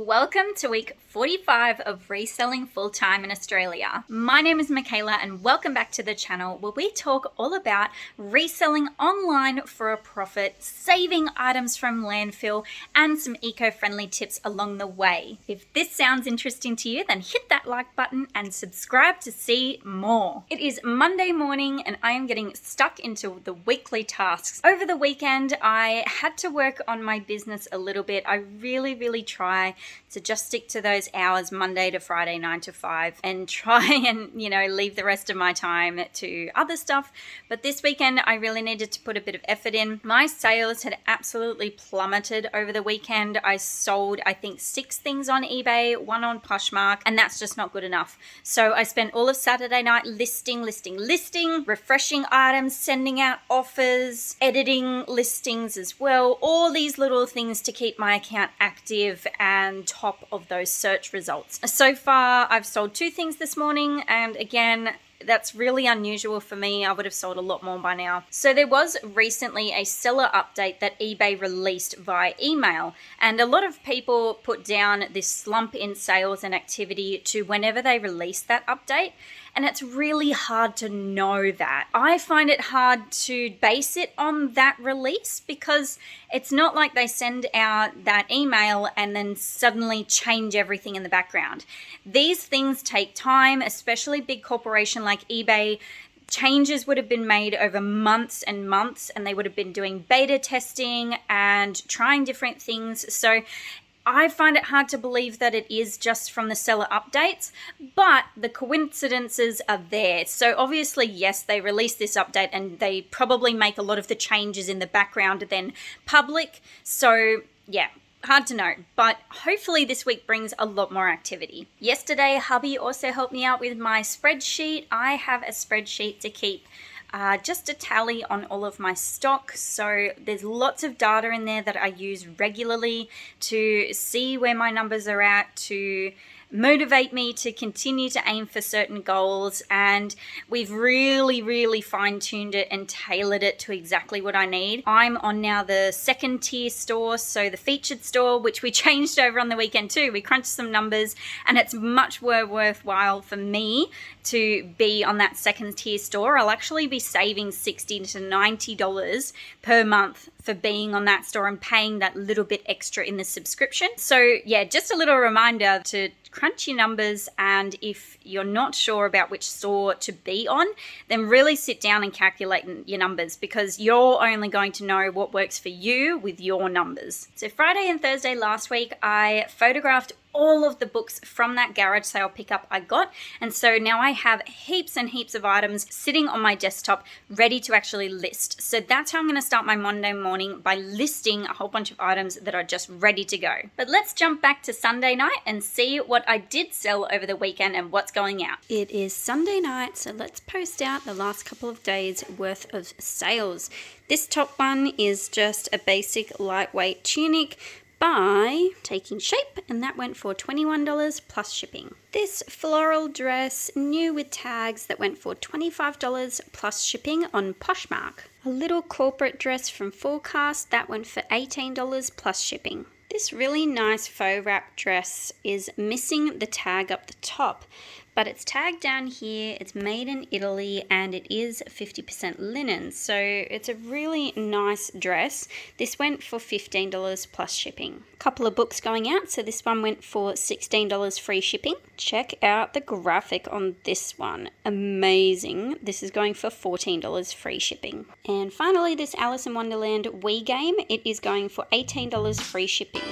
Welcome to week 45 of Reselling Full-Time in Australia. My name is Michaela and welcome back to the channel where we talk all about reselling online for a profit, saving items from landfill, and some eco-friendly tips along the way. If this sounds interesting to you, then hit that like button and subscribe to see more. It is Monday morning and I am getting stuck into the weekly tasks. Over the weekend, I had to work on my business a little bit. I really try to just stick to those hours Monday to Friday, 9 to 5, and try and, leave the rest of my time to other stuff. But this weekend, I really needed to put a bit of effort in. My sales had absolutely plummeted over the weekend. I sold, I think, 6 things on eBay, 1 on Poshmark, and that's just not good enough. So I spent all of Saturday night listing, refreshing items, sending out offers, editing listings as well, all these little things to keep my account active and top of those search results. So far, I've sold 2 things this morning, and again, that's really unusual for me. I would have sold a lot more by now. So there was recently a seller update that eBay released via email, and a lot of people put down this slump in sales and activity to whenever they release that update. And it's really hard to know that. I find it hard to base it on that release because it's not like they send out that email and then suddenly change everything in the background. These things take time, especially big corporation like eBay. Changes would have been made over months and months, and they would have been doing beta testing and trying different things. So I find it hard to believe that it is just from the seller updates, but the coincidences are there. So obviously, yes, they release this update and they probably make a lot of the changes in the background then public. So yeah, hard to know, but hopefully this week brings a lot more activity. Yesterday, hubby also helped me out with my spreadsheet. I have a spreadsheet to keep just a tally on all of my stock. So there's lots of data in there that I use regularly to see where my numbers are at, to motivate me to continue to aim for certain goals. And we've really fine-tuned it and tailored it to exactly what I need. I'm on now the second tier store, so the featured store, which we changed over on the weekend too. We crunched some numbers and it's much more worthwhile for me to be on that second tier store. I'll actually be saving $60 to $90 per month for being on that store and paying that little bit extra in the subscription. So yeah, just a little reminder to crunch your numbers, and if you're not sure about which store to be on, then really sit down and calculate your numbers, because you're only going to know what works for you with your numbers. So Friday and Thursday last week, I photographed all of the books from that garage sale pickup I got, and so now I have heaps and heaps of items sitting on my desktop ready to actually list. So that's how I'm going to start my Monday morning, by listing a whole bunch of items that are just ready to go. But let's jump back to Sunday night and see what I did sell over the weekend and what's going out. It is Sunday night, so let's post out the last couple of days worth of sales. This top one is just a basic lightweight tunic by Taking Shape, and that went for $21 plus shipping. This floral dress, new with tags, that went for $25 plus shipping on Poshmark. A little corporate dress from Forecast, that went for $18 plus shipping. This really nice faux wrap dress is missing the tag up the top, but it's tagged down here. It's made in Italy and it is 50% linen, so it's a really nice dress. This went for $15 plus shipping. Couple of books going out, so this one went for $16 free shipping. Check out the graphic on this one, amazing. This is going for $14 free shipping. And finally, this Alice in Wonderland Wii game, it is going for $18 free shipping.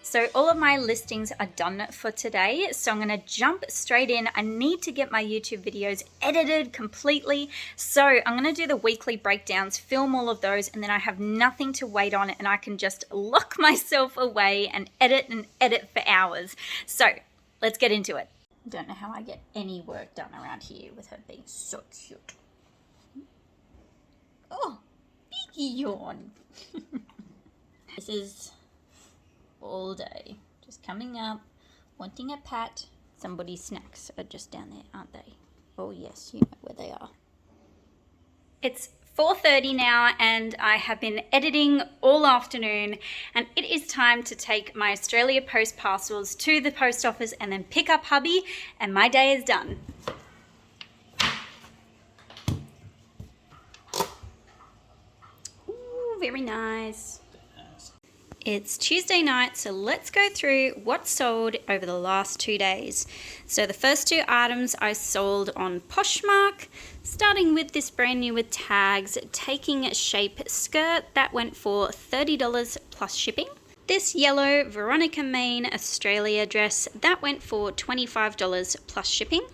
So all of my listings are done for today, so I'm going to jump straight in. I need to get my YouTube videos edited completely, so I'm going to do the weekly breakdowns, film all of those, and then I have nothing to wait on, and I can just lock myself away and edit for hours. So let's get into it. I don't know how I get any work done around here with her being so cute. Oh, big yawn. This is all day, just coming up, wanting a pat. Somebody's snacks are just down there, aren't they? Oh yes, you know where they are. It's 4:30 now and I have been editing all afternoon, and it is time to take my Australia Post parcels to the post office and then pick up hubby, and my day is done. Ooh, very nice. It's Tuesday night, so let's go through what sold over the last 2 days. So the first 2 items I sold on Poshmark, starting with this brand new with tags, taking shape skirt that went for $30 plus shipping. This yellow Veronica Main Australia dress that went for $25 plus shipping.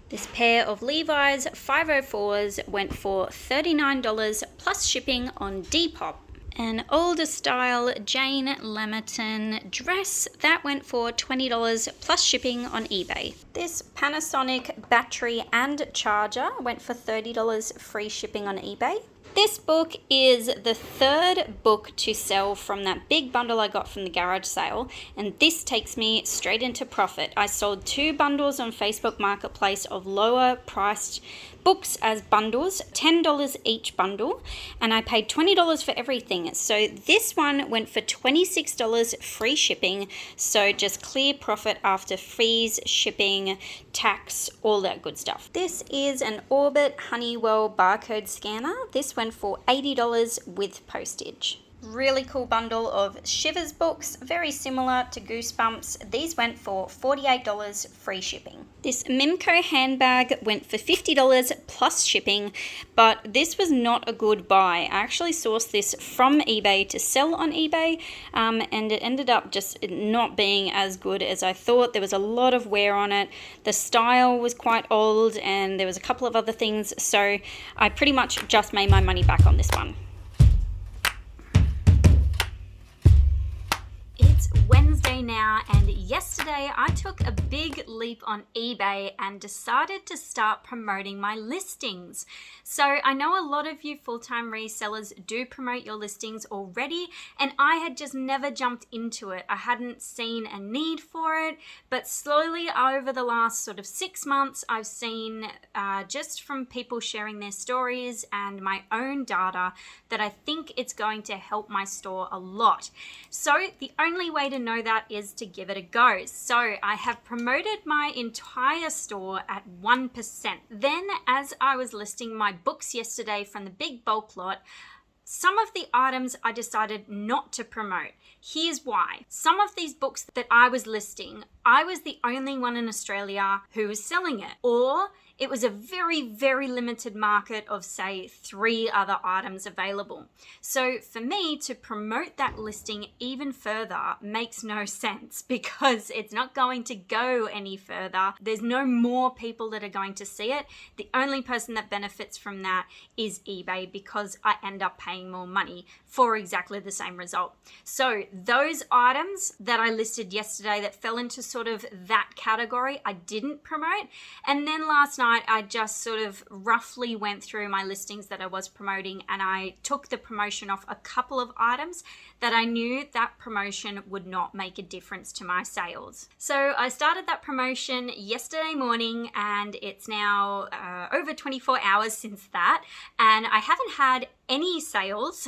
This pair of Levi's 504s went for $39 plus shipping on Depop. An older style Jane Lamerton dress that went for $20 plus shipping on eBay. This Panasonic battery and charger went for $30 free shipping on eBay. This book is the 3rd book to sell from that big bundle I got from the garage sale, and this takes me straight into profit. I sold 2 bundles on Facebook Marketplace of lower priced books as bundles, $10 each bundle, and I paid $20 for everything. So this one went for $26 free shipping, so just clear profit after fees, shipping, tax, all that good stuff. This is an Orbit Honeywell barcode scanner. This went for $80 with postage. Really cool bundle of Shivers books, very similar to Goosebumps. These went for $48 free shipping. This Mimco handbag went for $50 plus shipping, but this was not a good buy. I actually sourced this from eBay to sell on eBay, and it ended up just not being as good as I thought. There was a lot of wear on it. The style was quite old, and there was a couple of other things, so I pretty much just made my money back on this one. It's Wednesday now, and yesterday I took a big leap on eBay and decided to start promoting my listings. So I know a lot of you full-time resellers do promote your listings already, and I had just never jumped into it. I hadn't seen a need for it, but slowly over the last sort of 6 months, I've seen just from people sharing their stories and my own data that I think it's going to help my store a lot. So the only way to know that is to give it a go. So I have promoted my entire store at 1%. Then as I was listing my books yesterday from the big bulk lot, some of the items I decided not to promote. Here's why. Some of these books that I was listing, I was the only one in Australia who was selling it, or it was a very, very limited market of, say, 3 other items available. So for me to promote that listing even further makes no sense, because it's not going to go any further. There's no more people that are going to see it. The only person that benefits from that is eBay, because I end up paying more money for exactly the same result. So those items that I listed yesterday that fell into sort of that category, I didn't promote. And then last night, I just sort of roughly went through my listings that I was promoting, and I took the promotion off a couple of items that I knew that promotion would not make a difference to my sales. So I started that promotion yesterday morning, and it's now over 24 hours since that, and I haven't had any sales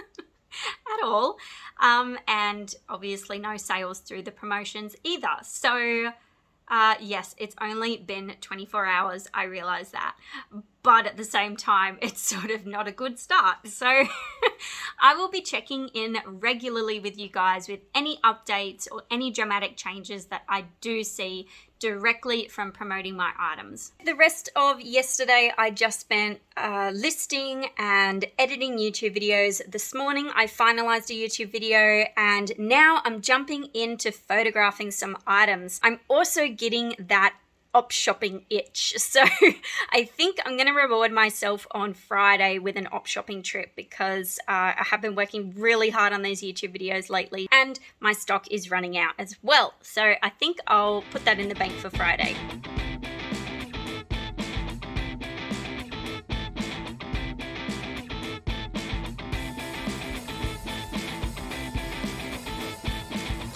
at all, and obviously no sales through the promotions either. So yes, it's only been 24 hours, I realize that, but at the same time, it's sort of not a good start. So I will be checking in regularly with you guys with any updates or any dramatic changes that I do see directly from promoting my items. The rest of yesterday, I just spent listing and editing YouTube videos. This morning, I finalized a YouTube video, and now I'm jumping into photographing some items. I'm also getting that op shopping itch. So I think I'm going to reward myself on Friday with an op shopping trip, because I have been working really hard on these YouTube videos lately, and my stock is running out as well. So I think I'll put that in the bank for Friday.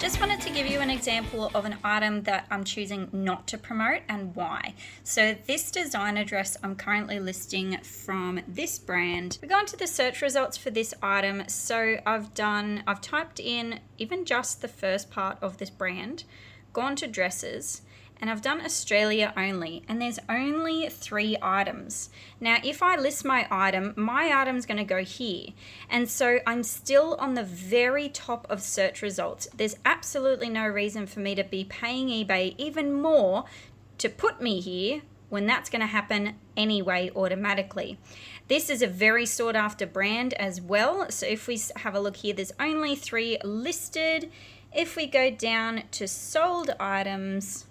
Just wanted to give you an example of an item that I'm choosing not to promote and why. So this designer dress I'm currently listing from this brand. We go into the search results for this item. So I've typed in even just the first part of this brand, gone to dresses, and I've done Australia only, and there's only 3 items. Now, if I list my item's gonna go here. And so I'm still on the very top of search results. There's absolutely no reason for me to be paying eBay even more to put me here when that's gonna happen anyway automatically. This is a very sought after brand as well. So if we have a look here, there's only 3 listed. If we go down to sold items,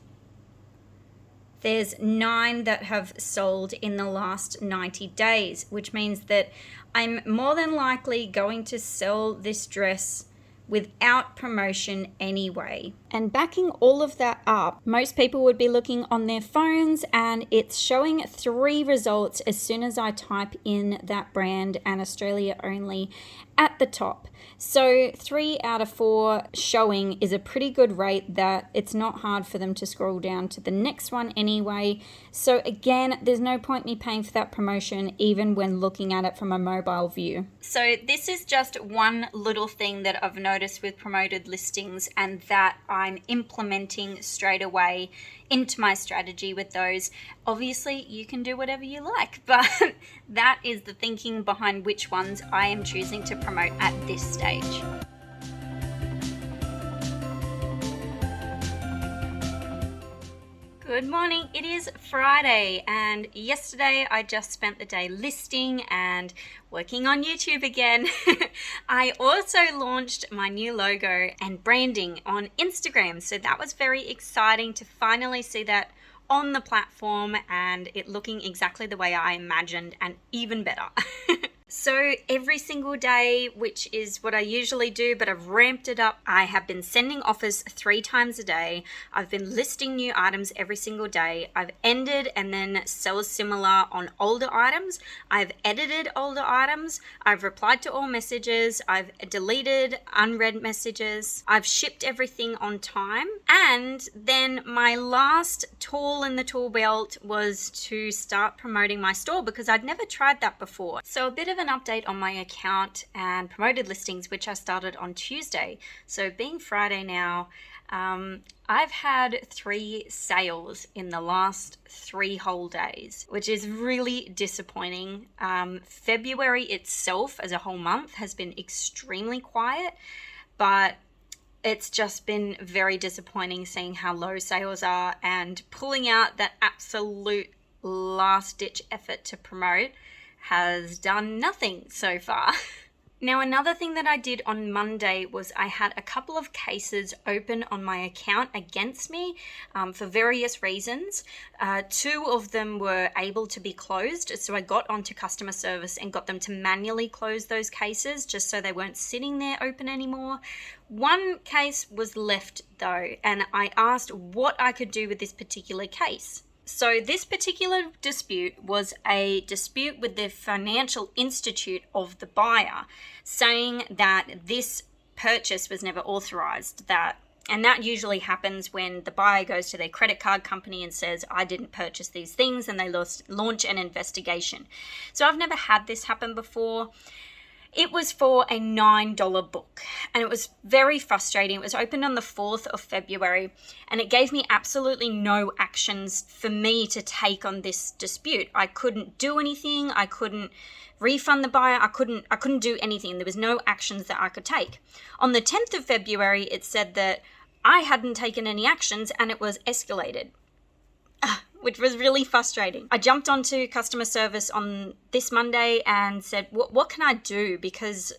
there's 9 that have sold in the last 90 days, which means that I'm more than likely going to sell this dress without promotion anyway. And backing all of that up, most people would be looking on their phones and it's showing 3 results as soon as I type in that brand and Australia only at the top. So 3 out of 4 showing is a pretty good rate that it's not hard for them to scroll down to the next one anyway. So again, there's no point me paying for that promotion even when looking at it from a mobile view. So this is just one little thing that I've noticed with promoted listings and that I'm implementing straight away into my strategy with those. Obviously, you can do whatever you like, but that is the thinking behind which ones I am choosing to promote at this stage. Good morning, it is Friday, and yesterday I just spent the day listing and working on YouTube again. I also launched my new logo and branding on Instagram, so that was very exciting to finally see that on the platform and it looking exactly the way I imagined and even better. So every single day, which is what I usually do, but I've ramped it up. I have been sending offers 3 times a day. I've been listing new items every single day. I've ended and then sell similar on older items. I've edited older items. I've replied to all messages. I've deleted unread messages. I've shipped everything on time. And then my last tool in the tool belt was to start promoting my store because I'd never tried that before. So a bit of an update on my account and promoted listings, which I started on Tuesday. So being Friday now, I've had 3 sales in the last 3 whole days, which is really disappointing. February itself as a whole month has been extremely quiet, but it's just been very disappointing seeing how low sales are and pulling out that absolute last ditch effort to promote has done nothing so far. Now, another thing that I did on Monday was I had a couple of cases open on my account against me for various reasons. 2 of them were able to be closed, so I got onto customer service and got them to manually close those cases just so they weren't sitting there open anymore. 1 case was left though, and I asked what I could do with this particular case. So this particular dispute was a dispute with the financial institute of the buyer, saying that this purchase was never authorized. And that usually happens when the buyer goes to their credit card company and says, I didn't purchase these things, and they launch an investigation. So I've never had this happen before. It was for a $9 book, and it was very frustrating. It was opened on the 4th of February, and it gave me absolutely no actions for me to take on this dispute. I couldn't do anything. I couldn't refund the buyer. I couldn't do anything. There was no actions that I could take. On the 10th of February, it said that I hadn't taken any actions and it was escalated, which was really frustrating. I jumped onto customer service on this Monday and said, what can I do? Because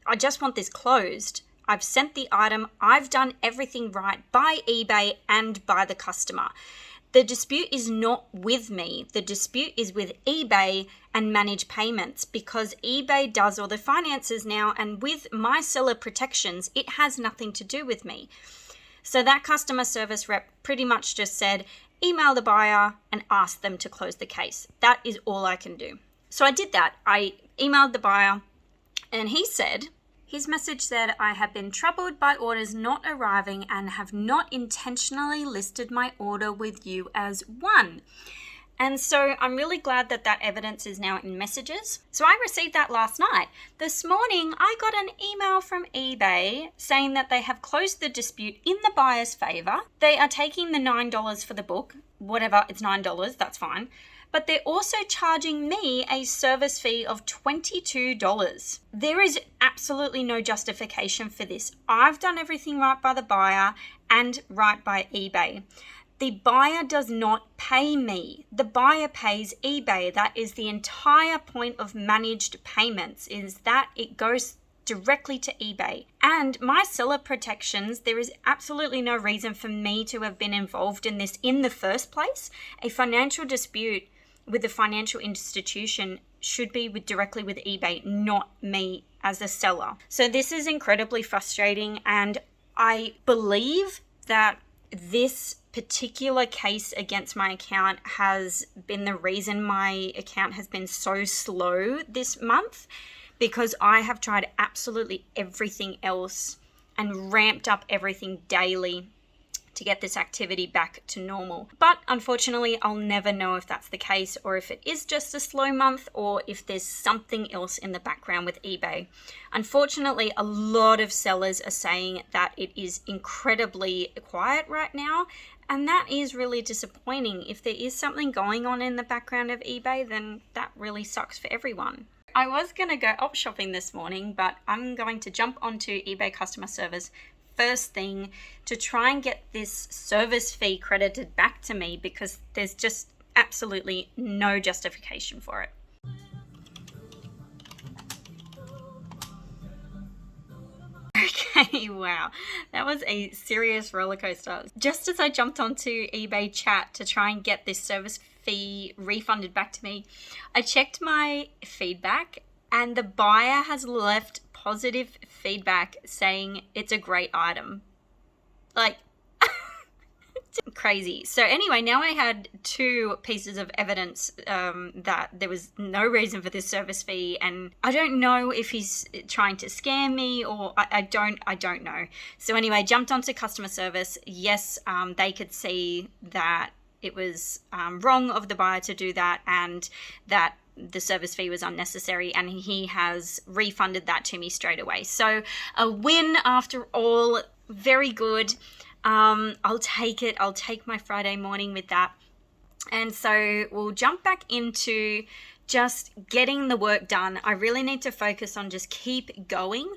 I just want this closed. I've sent the item. I've done everything right by eBay and by the customer. The dispute is not with me. The dispute is with eBay and Manage Payments, because eBay does all the finances now, and with my seller protections, it has nothing to do with me. So that customer service rep pretty much just said, email the buyer and ask them to close the case. That is all I can do. So I did that. I emailed the buyer and he said His message said, I have been troubled by orders not arriving and have not intentionally listed my order with you as one. And so I'm really glad that that evidence is now in messages. So I received that last night. This morning, I got an email from eBay saying that they have closed the dispute in the buyer's favor. They are taking the $9 for the book, whatever, it's $9, that's fine. But they're also charging me a service fee of $22. There is absolutely no justification for this. I've done everything right by the buyer and right by eBay. The buyer does not pay me. The buyer pays eBay. That is the entire point of managed payments, is that it goes directly to eBay. And my seller protections, there is absolutely no reason for me to have been involved in this in the first place. A financial dispute with a financial institution should be directly with eBay, not me as a seller. So this is incredibly frustrating, and I believe that this particular case against my account has been the reason my account has been so slow this month, because I have tried absolutely everything else and ramped up everything daily to get this activity back to normal. But unfortunately, I'll never know if that's the case, or if it is just a slow month, or if there's something else in the background with eBay. Unfortunately, a lot of sellers are saying that it is incredibly quiet right now, and that is really disappointing. If there is something going on in the background of eBay, then that really sucks for everyone. I was going to go op shopping this morning, but I'm going to jump onto eBay customer service first thing to try and get this service fee credited back to me, because there's just absolutely no justification for it. Okay, wow, that was a serious roller coaster. Just as I jumped onto eBay chat to try and get this service fee refunded back to me, I checked my feedback, and the buyer has left positive feedback saying it's a great item. Like, crazy. So anyway, now I had two pieces of evidence that there was no reason for this service fee, and I don't know if he's trying to scam me, or I don't know. So anyway, jumped onto customer service. Yes, they could see that it was wrong of the buyer to do that, and that the service fee was unnecessary, and he has refunded that to me straight away. So a win after all. Very good. I'll take it. I'll take my Friday morning with that. And so we'll jump back into just getting the work done. I really need to focus on just keep going.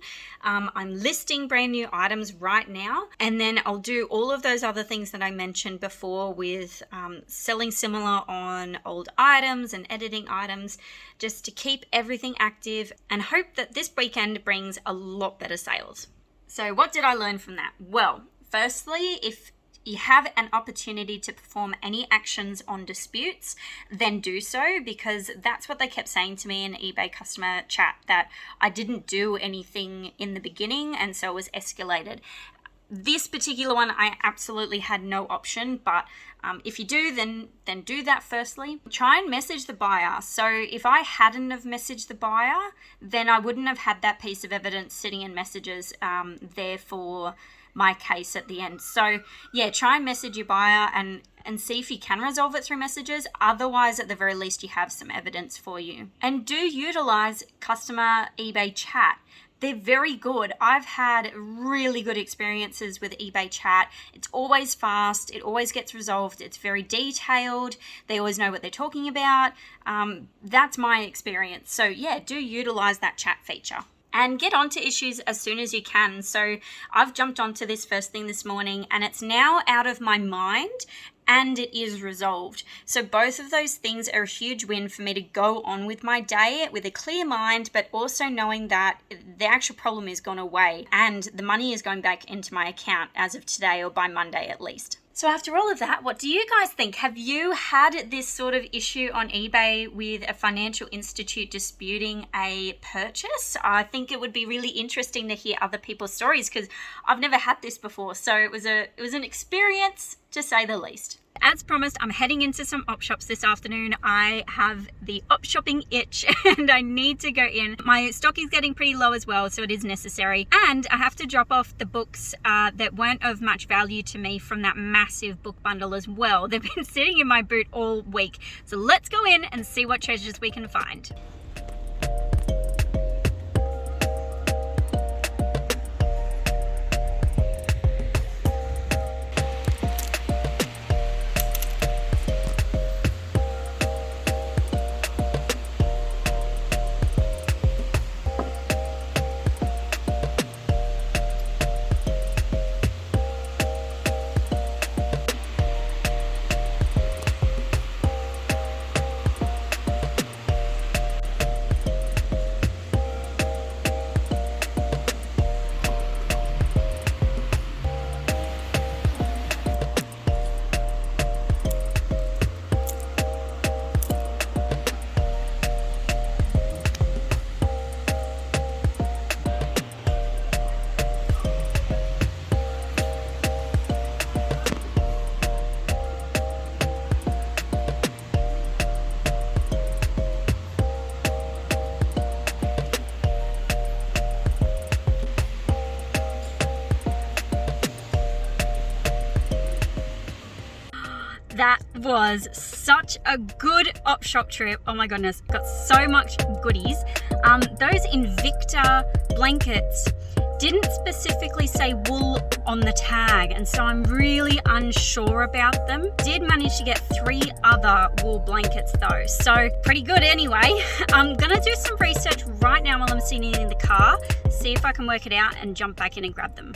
I'm listing brand new items right now, and then I'll do all of those other things that I mentioned before with selling similar on old items and editing items, just to keep everything active and hope that this weekend brings a lot better sales. So what did I learn from that? Well, firstly, if you have an opportunity to perform any actions on disputes, then do so, because that's what they kept saying to me in eBay customer chat, that I didn't do anything in the beginning, and so it was escalated. This particular one, I absolutely had no option, but if you do, then do that firstly. Try and message the buyer. So if I hadn't have messaged the buyer, then I wouldn't have had that piece of evidence sitting in messages there for my case at the end. So yeah, try and message your buyer and see if you can resolve it through messages. Otherwise, at the very least, you have some evidence for you. And do utilize customer eBay chat. They're very good. I've had really good experiences with eBay chat. It's always fast. It always gets resolved. It's very detailed. They always know what they're talking about. That's my experience. So yeah, do utilize that chat feature. And get onto issues as soon as you can. So I've jumped onto this first thing this morning, and it's now out of my mind and it is resolved. So both of those things are a huge win for me to go on with my day with a clear mind, but also knowing that the actual problem is gone away and the money is going back into my account as of today, or by Monday at least. So after all of that, what do you guys think? Have you had this sort of issue on eBay with a financial institute disputing a purchase? I think it would be really interesting to hear other people's stories, because I've never had this before. So it was an experience. to say the least. As promised, I'm heading into some op shops this afternoon. I have the op shopping itch and I need to go in. My stock is getting pretty low as well, so it is necessary. And I have to drop off the books that weren't of much value to me from that massive book bundle as well. They've been sitting in my boot all week. So let's go in and see what treasures we can find. That was such a good op shop trip. Oh my goodness, got so much goodies. Those Invicta blankets didn't specifically say wool on the tag, and so I'm really unsure about them. Did manage to get 3 other wool blankets though, so pretty good anyway. I'm gonna do some research right now while I'm sitting in the car, see if I can work it out and jump back in and grab them.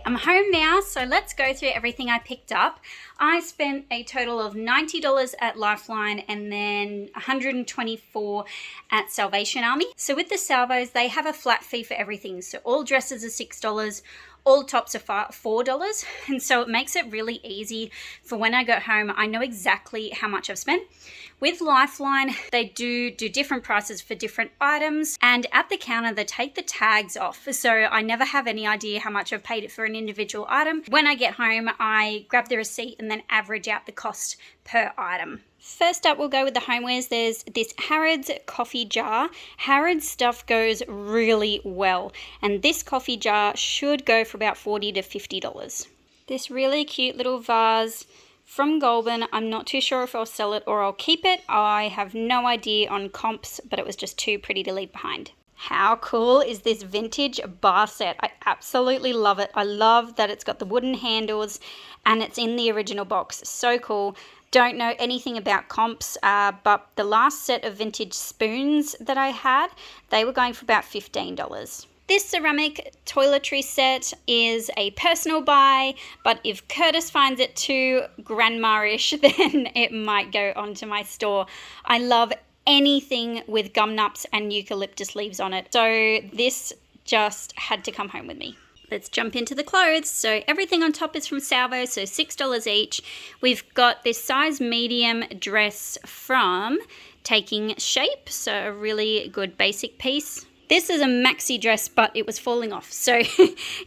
I'm home now, so let's go through everything I picked up. I spent a total of $90 at Lifeline and then $124 at Salvation Army. So with the Salvos, they have a flat fee for everything. So all dresses are $6, all tops are $4, and so it makes it really easy for when I go home. I know exactly how much I've spent. With Lifeline, they do different prices for different items, and at the counter they take the tags off, so I never have any idea how much I've paid for an individual item. When I get home, I grab the receipt and then average out the cost per item. First up, we'll go with the homewares. There's this Harrods coffee jar. Harrods stuff goes really well, and this coffee jar should go for about $40 to $50. This really cute little vase from Goulburn. I'm not too sure if I'll sell it or I'll keep it. I have no idea on comps, but it was just too pretty to leave behind. How cool is this vintage bar set? I absolutely love it. I love that it's got the wooden handles and it's in the original box. So cool. Don't know anything about comps, but the last set of vintage spoons that I had, they were going for about $15. This ceramic toiletry set is a personal buy, but if Curtis finds it too grandma-ish, then it might go onto my store. I love anything with gum nuts and eucalyptus leaves on it, so this just had to come home with me. Let's jump into the clothes. So everything on top is from Salvo, so $6 each. We've got this size medium dress from Taking Shape, so a really good basic piece. This is a maxi dress, but it was falling off. So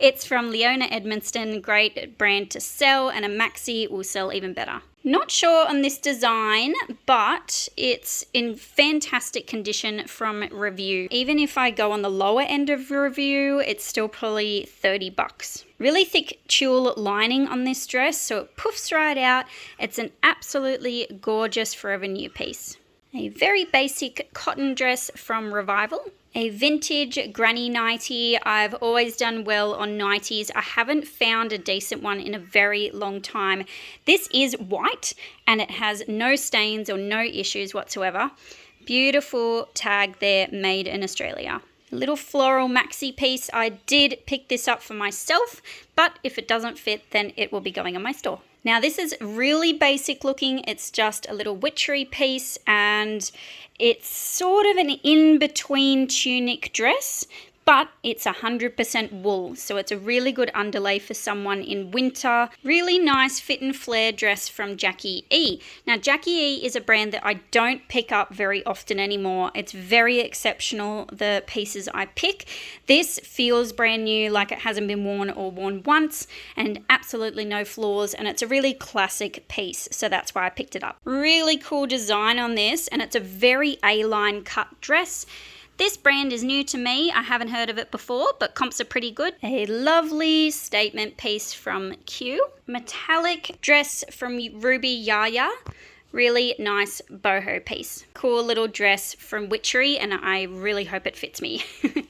it's from Leona Edmonston, great brand to sell, and a maxi will sell even better. Not sure on this design, but it's in fantastic condition from review. Even if I go on the lower end of review, it's still probably $30. Really thick tulle lining on this dress, so it poofs right out. It's an absolutely gorgeous forever new piece. A very basic cotton dress from Revival. A vintage granny nightie. I've always done well on nighties. I haven't found a decent one in a very long time. This is white and it has no stains or no issues whatsoever. Beautiful tag there, made in Australia. A little floral maxi piece. I did pick this up for myself, but if it doesn't fit, then it will be going on my store. Now this is really basic looking. It's just a little witchery piece, and it's sort of an in-between tunic dress, but it's 100% wool, so it's a really good underlay for someone in winter. Really nice fit and flare dress from Jackie E. Now Jackie E is a brand that I don't pick up very often anymore. It's very exceptional, the pieces I pick. This feels brand new, like it hasn't been worn or worn once, and absolutely no flaws, and it's a really classic piece, so that's why I picked it up. Really cool design on this, and it's a very A-line cut dress. This brand is new to me. I haven't heard of it before, but comps are pretty good. A lovely statement piece from Q. Metallic dress from Ruby Yaya. Really nice boho piece. Cool little dress from Witchery, and I really hope it fits me.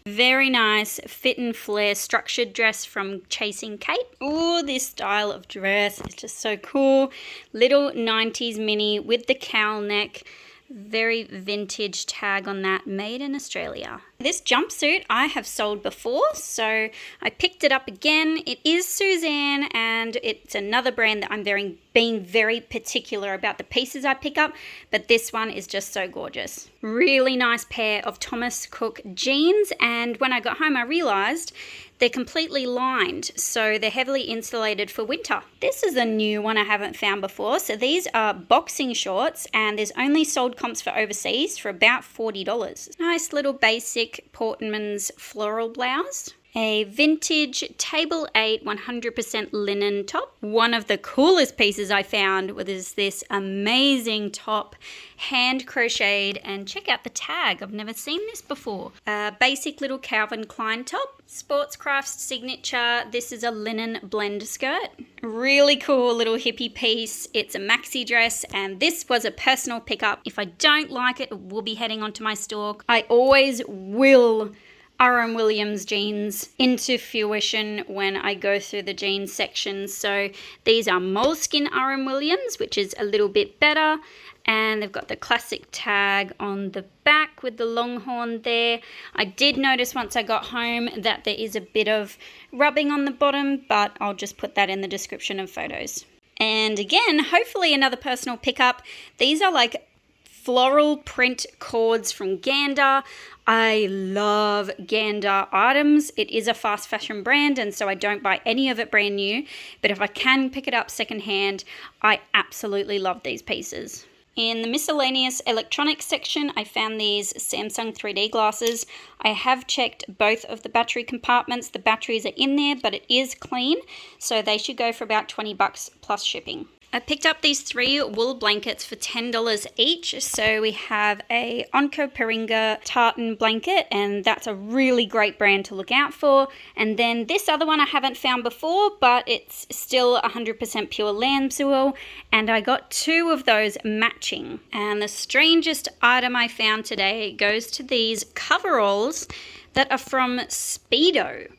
Very nice fit and flare structured dress from Chasing Kate. Oh, this style of dress is just so cool. Little 90s mini with the cowl neck. Very vintage tag on that, made in Australia. This jumpsuit I have sold before, so I picked it up again. It is Suzanne, and it's another brand that I'm being very particular about the pieces I pick up, but this one is just so gorgeous. Really nice pair of Thomas Cook jeans, and when I got home I realized they're completely lined, so they're heavily insulated for winter. This is a new one I haven't found before. So these are boxing shorts, and there's only sold comps for overseas for about $40. Nice little basic Portman's floral blouse. A vintage Table 8 100% linen top. One of the coolest pieces I found was this amazing top, hand crocheted, and check out the tag. I've never seen this before. A basic little Calvin Klein top. Sportscraft's signature. This is a linen blend skirt. Really cool little hippie piece. It's a maxi dress, and this was a personal pickup. If I don't like it, it will be heading onto my store. I always will R.M. Williams jeans into fruition when I go through the jeans section. So these are moleskin R.M. Williams, which is a little bit better, and they've got the classic tag on the back with the longhorn there. I did notice once I got home that there is a bit of rubbing on the bottom, but I'll just put that in the description of photos. And again, hopefully another personal pickup. These are like floral print cords from Gander. I love Gander items. It is a fast fashion brand, and so I don't buy any of it brand new, but if I can pick it up secondhand, I absolutely love these pieces. In the miscellaneous electronics section, I found these Samsung 3D glasses. I have checked both of the battery compartments. The batteries are in there, but it is clean, so they should go for about $20 plus shipping. I picked up these 3 wool blankets for $10 each. So we have a Onco Peringa tartan blanket, and that's a really great brand to look out for. And then this other one I haven't found before, but it's still 100% pure lamb's wool, and I got 2 of those matching. And the strangest item I found today goes to these coveralls that are from Speedo.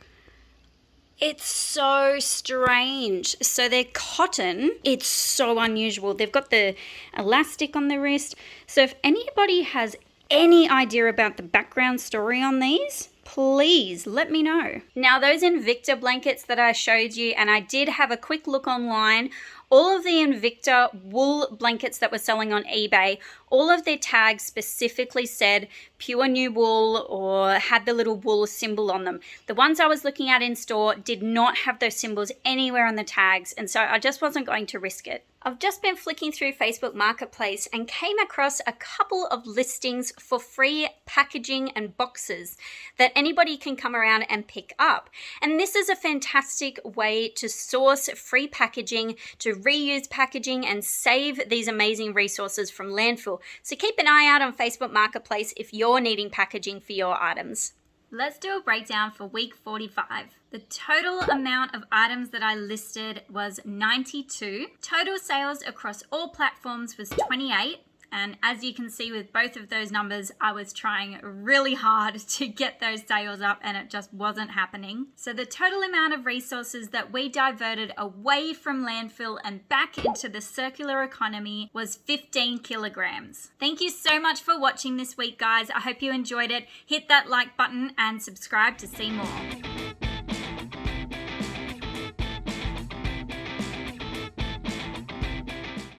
It's so strange. So they're cotton. It's so unusual. They've got the elastic on the wrist. So if anybody has any idea about the background story on these, please let me know. Now, those Invicta blankets that I showed you, and I did have a quick look online, all of the Invicta wool blankets that were selling on eBay, all of their tags specifically said pure new wool or had the little wool symbol on them. The ones I was looking at in store did not have those symbols anywhere on the tags, and so I just wasn't going to risk it. I've just been flicking through Facebook Marketplace and came across a couple of listings for free packaging and boxes that anybody can come around and pick up. And this is a fantastic way to source free packaging, to reuse packaging, and save these amazing resources from landfill. So keep an eye out on Facebook Marketplace if you're needing packaging for your items. Let's do a breakdown for week 45. The total amount of items that I listed was 92. Total sales across all platforms was 28. And as you can see with both of those numbers, I was trying really hard to get those sales up and it just wasn't happening. So the total amount of resources that we diverted away from landfill and back into the circular economy was 15 kilograms. Thank you so much for watching this week, guys. I hope you enjoyed it. Hit that like button and subscribe to see more.